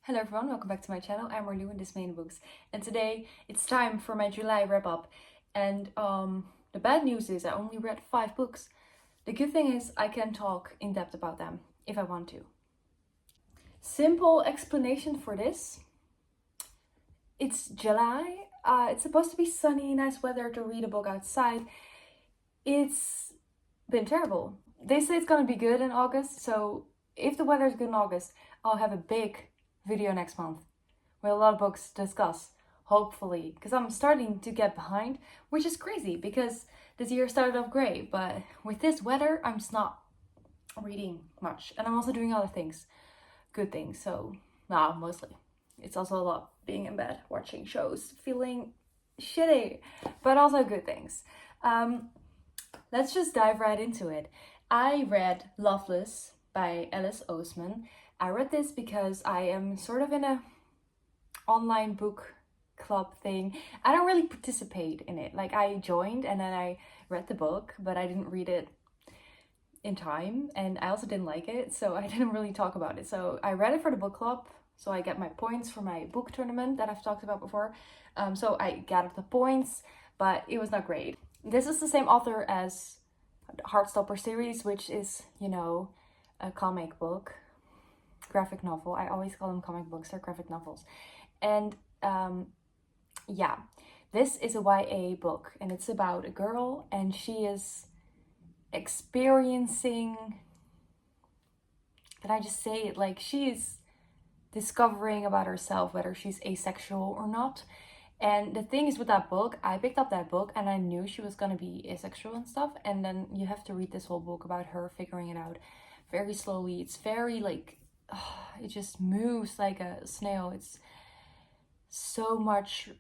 Hello everyone, welcome back to my channel. I'm Marlou and this main books. And today it's time for my July wrap up. And the bad news is I only read 5 books. The good thing is I can talk in depth about them if I want to. Simple explanation for this. It's July. It's supposed to be sunny, nice weather to read a book outside. It's been terrible. They say it's gonna be good in August, so if the weather is good in August, I'll have a big video next month with a lot of books to discuss, hopefully, because I'm starting to get behind, which is crazy because this year started off great, but with this weather I'm just not reading much, and I'm also doing other things, good things, so mostly it's also a lot being in bed watching shows, feeling shitty, but also good things. Let's just dive right into it. I read Loveless by Alice Oseman. I read this because I am sort of in a online book club thing. I don't really participate in it. Like, I joined and then I read the book, but I didn't read it in time, and I also didn't like it, so I didn't really talk about it. So I read it for the book club, so I get my points for my book tournament that I've talked about before. So I gathered the points, but it was not great. This is the same author as Heartstopper series, which is, you know, a comic book, graphic novel. I always call them comic books, they're graphic novels. And yeah, this is a YA book, and it's about a girl, and she is experiencing, can I just say it, like, she's discovering about herself whether she's asexual or not. And the thing is with that book, I picked up that book and I knew she was gonna be asexual and stuff, and then you have to read this whole book about her figuring it out very slowly. It's very like, it just moves like a snail. It's so much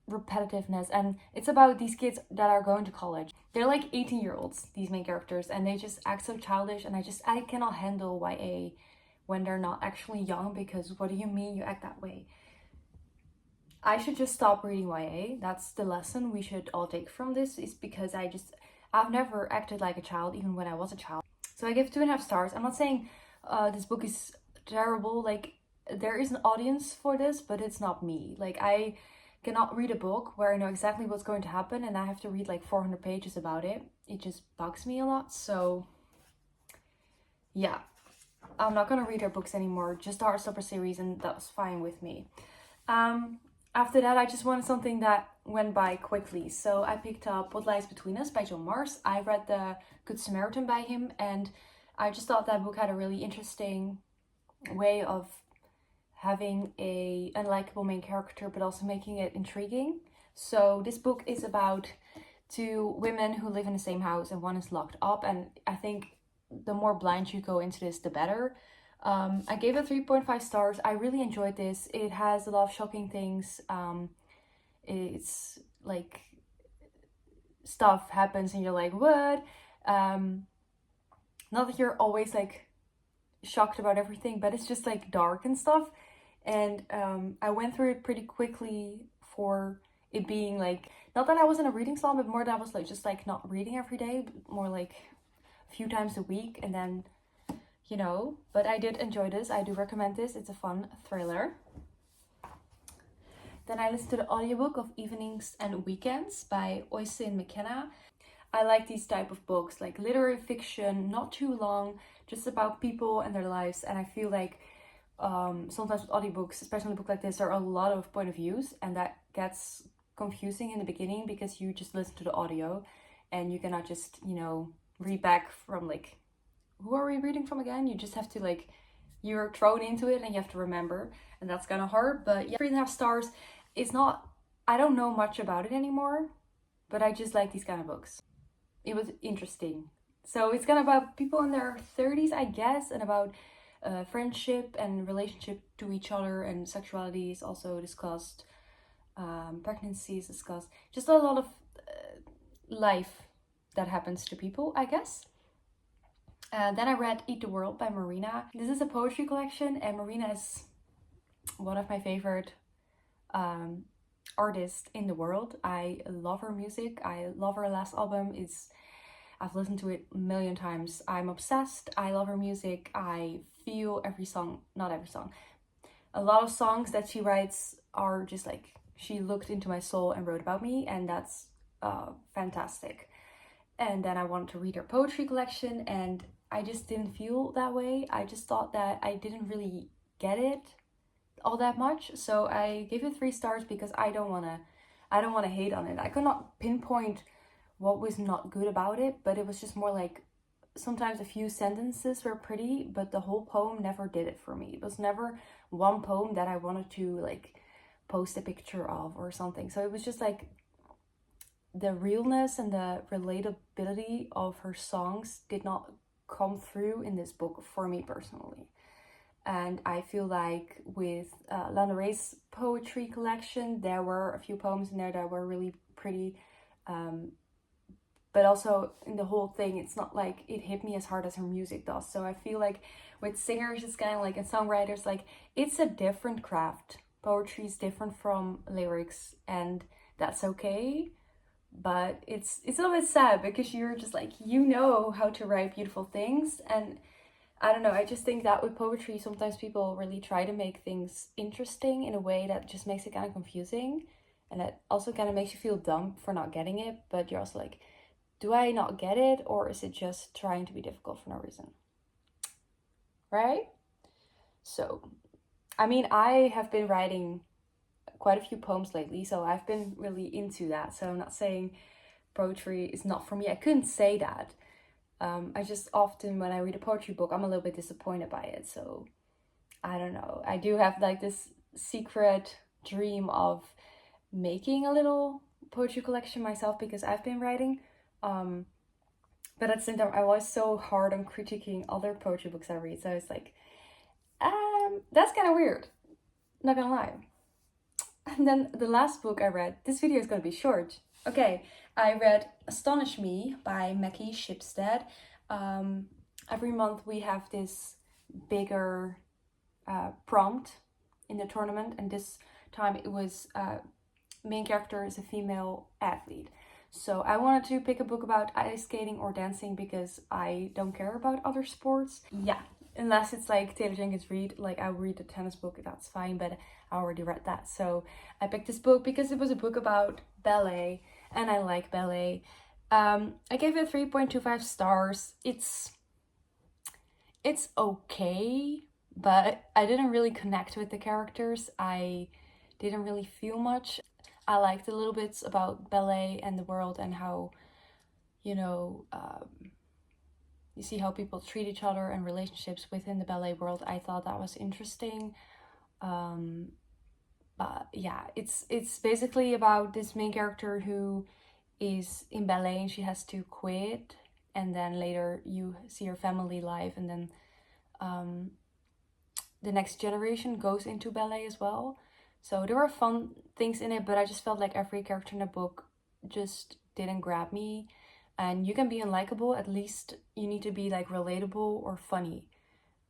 repetitiveness, and it's about these kids that are going to college. They're like 18-year-olds, these main characters, and they just act so childish, and I cannot handle YA when they're not actually young, because what do you mean you act that way? I should just stop reading YA. That's the lesson we should all take from this, is because I've never acted like a child, even when I was a child. So I give 2.5 stars. I'm not saying this book is terrible. Like, there is an audience for this, but it's not me. Like, I cannot read a book where I know exactly what's going to happen and I have to read like 400 pages about it. It just bugs me a lot. So yeah, I'm not gonna read her books anymore, just the Heartstopper series, and that was fine with me. After that, I just wanted something that went by quickly. So I picked up What Lies Between Us by John Marrs. I read The Good Samaritan by him, and I just thought that book had a really interesting way of having a unlikable main character, but also making it intriguing. So this book is about 2 women who live in the same house, and one is locked up, and I think the more blind you go into this, the better. I gave it 3.5 stars. I really enjoyed this. It has a lot of shocking things. It's like, stuff happens and you're like, what? Not that you're always like shocked about everything, but it's just like dark and stuff. And I went through it pretty quickly for it being like, not that I was in a reading slump, but more that I was like just like not reading every day, more like a few times a week, and then, you know, but I did enjoy this. I do recommend this. It's a fun thriller. Then I listened to the audiobook of Evenings and Weekends by Oystein McKenna. I like these type of books, like literary fiction, not too long, just about people and their lives. And I feel like sometimes with audiobooks, especially a book like this, there are a lot of point of views, and that gets confusing in the beginning because you just listen to the audio and you cannot just, you know, read back from like, who are we reading from again? You just have to like, you're thrown into it and you have to remember, and that's kind of hard. But yeah, 3.5 stars. It's not, I don't know much about it anymore, but I just like these kind of books. It was interesting. So it's kind of about people in their 30s, I guess, and about friendship and relationship to each other, and sexuality is also discussed. Pregnancy is discussed. Just a lot of life that happens to people, I guess. Then I read Eat the World by Marina. This is a poetry collection, and Marina is one of my favorite artists in the world. I love her music. I love her last album. I've listened to it a million times. I'm obsessed. I love her music. I feel every song, not every song, a lot of songs that she writes are just like, she looked into my soul and wrote about me, and that's fantastic. And then I wanted to read her poetry collection, and I just didn't feel that way. I just thought that I didn't really get it all that much. So I gave it 3 stars because I don't wanna hate on it. I could not pinpoint what was not good about it, but it was just more like sometimes a few sentences were pretty, but the whole poem never did it for me. It was never one poem that I wanted to like post a picture of or something. So it was just like the realness and the relatability of her songs did not come through in this book for me personally. And I feel like with Lana Ray's poetry collection, there were a few poems in there that were really pretty. But also in the whole thing, it's not like it hit me as hard as her music does. So I feel like with singers, it's kind of like, and songwriters, like it's a different craft. Poetry is different from lyrics, and that's okay. But it's a little bit sad because you're just like, you know how to write beautiful things, and I don't know, I just think that with poetry sometimes people really try to make things interesting in a way that just makes it kind of confusing, and it also kind of makes you feel dumb for not getting it. But you're also like, do I not get it, or is it just trying to be difficult for no reason, right? So I mean, I have been writing quite a few poems lately, so I've been really into that. So I'm not saying poetry is not for me. I couldn't say that. I just often, when I read a poetry book, I'm a little bit disappointed by it. So I don't know. I do have like this secret dream of making a little poetry collection myself because I've been writing. But at the same time, I was so hard on critiquing other poetry books I read. So it's like, that's kind of weird. Not gonna lie. And then the last book I read, this video is gonna be short. Okay, I read Astonish Me by Mackie Shipstead. Every month we have this bigger prompt in the tournament, and this time it was main character is a female athlete. So I wanted to pick a book about ice skating or dancing because I don't care about other sports. Yeah, unless it's like Taylor Jenkins Reid, like I'll read the tennis book, that's fine, but I already read that. So I picked this book because it was a book about ballet, and I like ballet. I gave it 3.25 stars. It's okay, but I didn't really connect with the characters. I didn't really feel much. I liked the little bits about ballet and the world and how, you know, you see how people treat each other and relationships within the ballet world. I thought that was interesting. But yeah, it's basically about this main character who is in ballet and she has to quit, and then later you see her family life, and then the next generation goes into ballet as well. So there were fun things in it, but I just felt like every character in the book just didn't grab me. And you can be unlikable, at least you need to be like relatable or funny.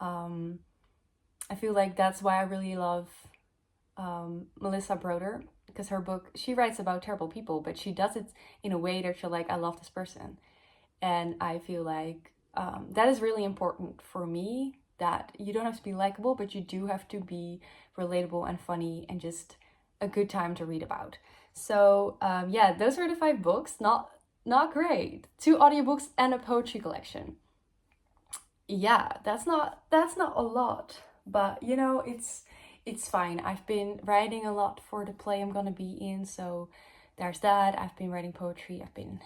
I feel like that's why I really love Melissa Broder, because her book, she writes about terrible people, but she does it in a way that you're like, I love this person. And I feel like that is really important for me, that you don't have to be likable, but you do have to be relatable and funny and just a good time to read about. So yeah, those were the 5 books. Not great. 2 audiobooks and a poetry collection. Yeah, that's not a lot, but you know, it's fine. I've been writing a lot for the play I'm gonna be in, so there's that. I've been writing poetry. I've been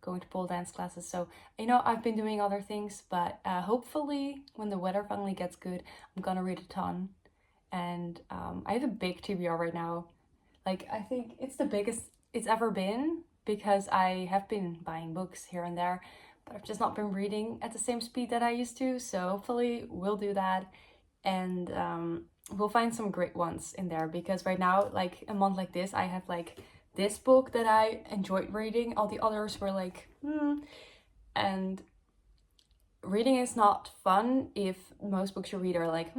going to pole dance classes, so you know, I've been doing other things, but hopefully when the weather finally gets good, I'm gonna read a ton. And I have a big TBR right now. Like, I think it's the biggest it's ever been, because I have been buying books here and there, but I've just not been reading at the same speed that I used to. So hopefully we'll do that, and we'll find some great ones in there, because right now, like a month like this, I have like this book that I enjoyed reading. All the others were like, and reading is not fun if most books you read are like,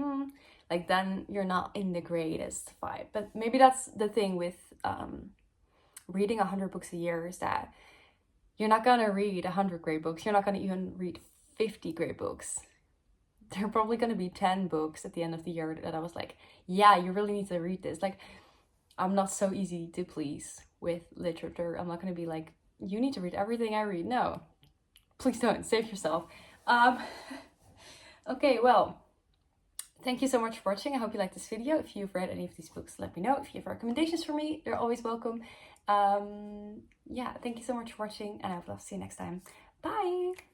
like then you're not in the greatest vibe. But maybe that's the thing with reading 100 books a year, is that you're not gonna read 100 great books. You're not gonna even read 50 great books. there are probably going to be 10 books at the end of the year that I was like, yeah, you really need to read this. Like, I'm not so easy to please with literature. I'm not going to be like, you need to read everything I read. No, please don't. Save yourself. Okay, well, thank you so much for watching. I hope you liked this video. If you've read any of these books, let me know. If you have recommendations for me, they're always welcome. Yeah, thank you so much for watching, and I would love to see you next time. Bye!